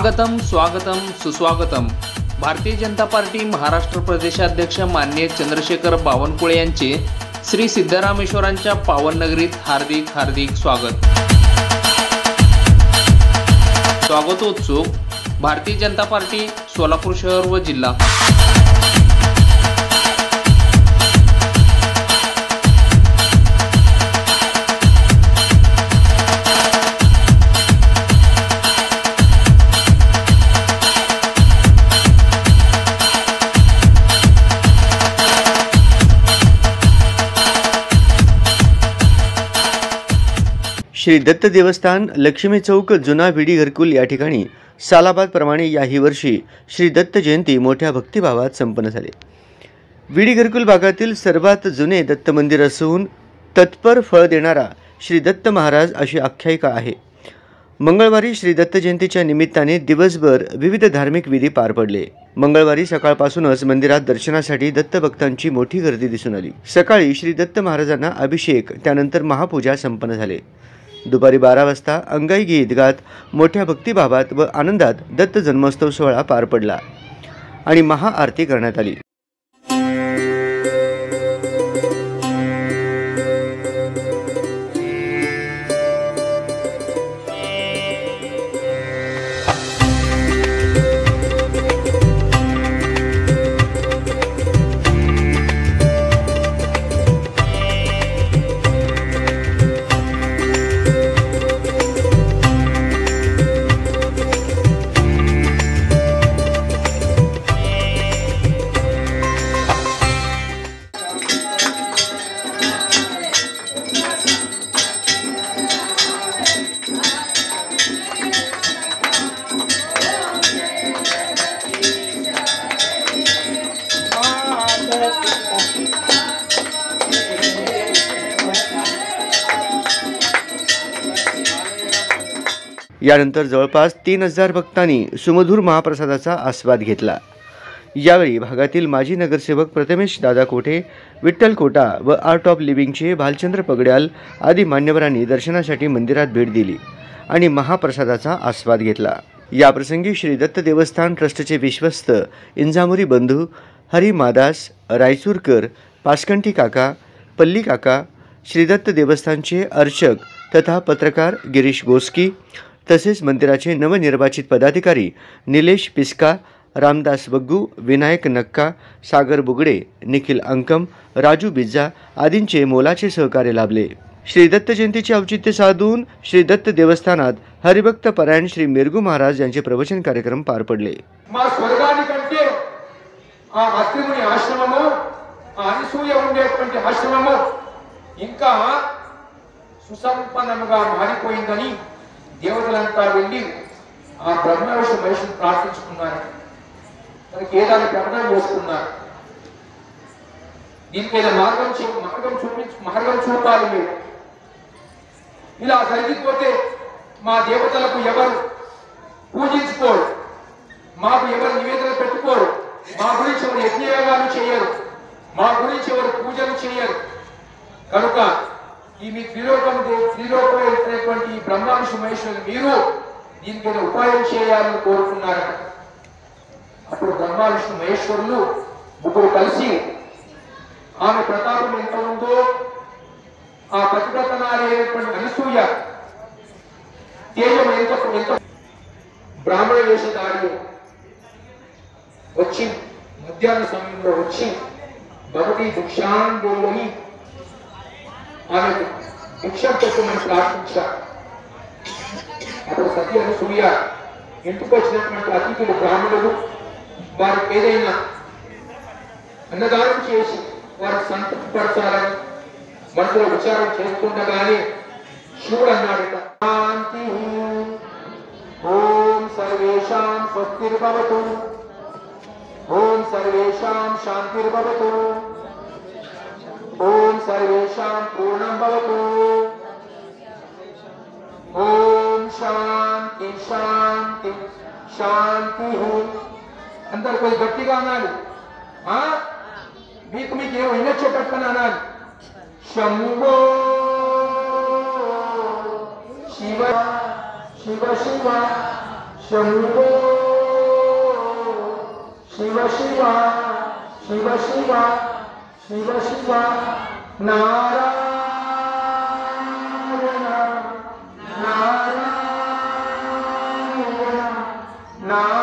स्वागतम स्वागतम सुस्वागतम। भारतीय जनता पार्टी महाराष्ट्र प्रदेशाध्यक्ष माननीय चंद्रशेखर बावनकुळे यांचे श्री सिद्धरामेश्वरांच्या पावन नगरीत हार्दिक हार्दिक स्वागत। स्वागतोत्सुक भारतीय जनता पार्टी सोलापूर शहर व जिल्हा। श्री दत्त देवस्थान लक्ष्मी चौक जुना विडी घरकुल या ठिकाणी सालाबाद प्रमाणे याही वर्षी श्री दत्त जयंती मोठ्या भक्तिभावात संपन्न झाली। विडी घरकुल भागातील सर्वात जुने दत्त मंदिर असून तत्पर फळ देणारा श्री दत्त महाराज अशी आख्यायिका आहे। मंगळवारी श्री दत्त जयंतीच्या निमित्ताने दिवसभर विविध धार्मिक विधी पार पडले। मंगळवारी सकाळपासूनच मंदिरात दर्शनासाठी दत्त भक्तांची मोठी गर्दी दिसून आली। सकाळी श्री दत्त महाराजांना अभिषेक त्यानंतर महापूजा संपन्न झाले। दुपारी 12 वाजता अंगाई गीत गात मोठ्या भक्तिभावात व आनंदात दत्त जन्मोत्सव सोहळा पार पडला आणि महाआरती करण्यात आली। यानंतर जवळपास 3000 भक्तांनी सुमधुर महाप्रसादाचा आस्वाद घेतला। यावेळी भागातील माजी नगरसेवक प्रथमेश दादा कोठे, विठ्ठल कोटा व आर्ट ऑफ लिव्हिंगचे भालचंद्र पगड्याल आदी मान्यवरांनी दर्शनासाठी मंदिरात भेट दिली आणि महाप्रसादाचा आस्वाद घेतला। याप्रसंगी श्री दत्त देवस्थान ट्रस्टचे विश्वस्त इंजामुरी बंधू हरी मादास रायचूरकर, पासकंठी काका, पल्ली काका, श्री दत्त देवस्थानचे अर्चक तथा पत्रकार गिरीश गोस्की तसेच मंदिराचे नवनिर्वाचित पदाधिकारी निलेश पिस्का, रामदास बग्गू, विनायक नक्का, सागर बुगडे, निखिल अंकम, राजू बिज्जा आदींचे मोलाचे सहकार्य लाभले। श्री दत्त जयंतीचे औचित्य साधून श्री दत्त देवस्थानात हरिभक्त परायण श्री मिरगू महाराज यांचे प्रवचन कार्यक्रम पार पडले। దేవతలంతా వెళ్ళి ఆ బ్రహ్మ విష్ణు మహేశ్వరుని ప్రార్థించుకున్నారు, తనకి ఏదైనా ప్రకటన చేసుకున్నారు। దీనికి మార్గం చూపాలి మీరు। ఇలా జరిగిపోతే మా దేవతలకు ఎవరు పూజించుకోరు, మాకు ఎవరు నివేదన పెట్టుకోరు, మా గురించి ఎవరు యజ్ఞయాగాలు చేయరు, మా గురించి ఎవరు పూజలు చేయరు। కనుక ఈ మీ త్రిలోకమైనటువంటి బ్రహ్మ విష్ణు మహేశ్వరులు మీరు దీనికి ఉపాయం చేయాలని కోరుకున్నారు। అప్పుడు బ్రహ్మ విష్ణు మహేశ్వరులు ముగ్గురు కలిసి ఆమె ప్రతాపం ఎంత ఉందో ఆ పతివ్రతనారైనటువంటి అనసూయ తేజం ఎంత బ్రాహ్మణ వేషధారి వచ్చి మధ్యాహ్న సమయంలో వచ్చి భగవతి భిక్షాందేవి ఆమె భిక్ష పెట్టమని ప్రార్థించారు। అప్పుడు సతీ అనసూయ ఇంటికి వచ్చినటువంటి అతిథులు బ్రాహ్మణులు వారికి ఏదైనా అన్నదానం చేసి వారికి సంతృప్తిపరచాలని మనసులో విచారం చేస్తుండగానే శివుడు అన్నాడట, శాంతి ఓం సర్వేషాం స్వస్తిర్భవతు, ఓం సర్వేషాం శాంతిర్భవతు, ओम सर्वेषां पूर्णं भवतु, ओम शांति शांति शांति। अंदर कोई गट्टिगा अनाली మీకు ఏమో వినొచ్చేటట్టుగా అనాలి। शंभो शिव शिव शिव शंभो शिव शिवा शिव शिवा शिव शिवा नारायण नारायण नारायण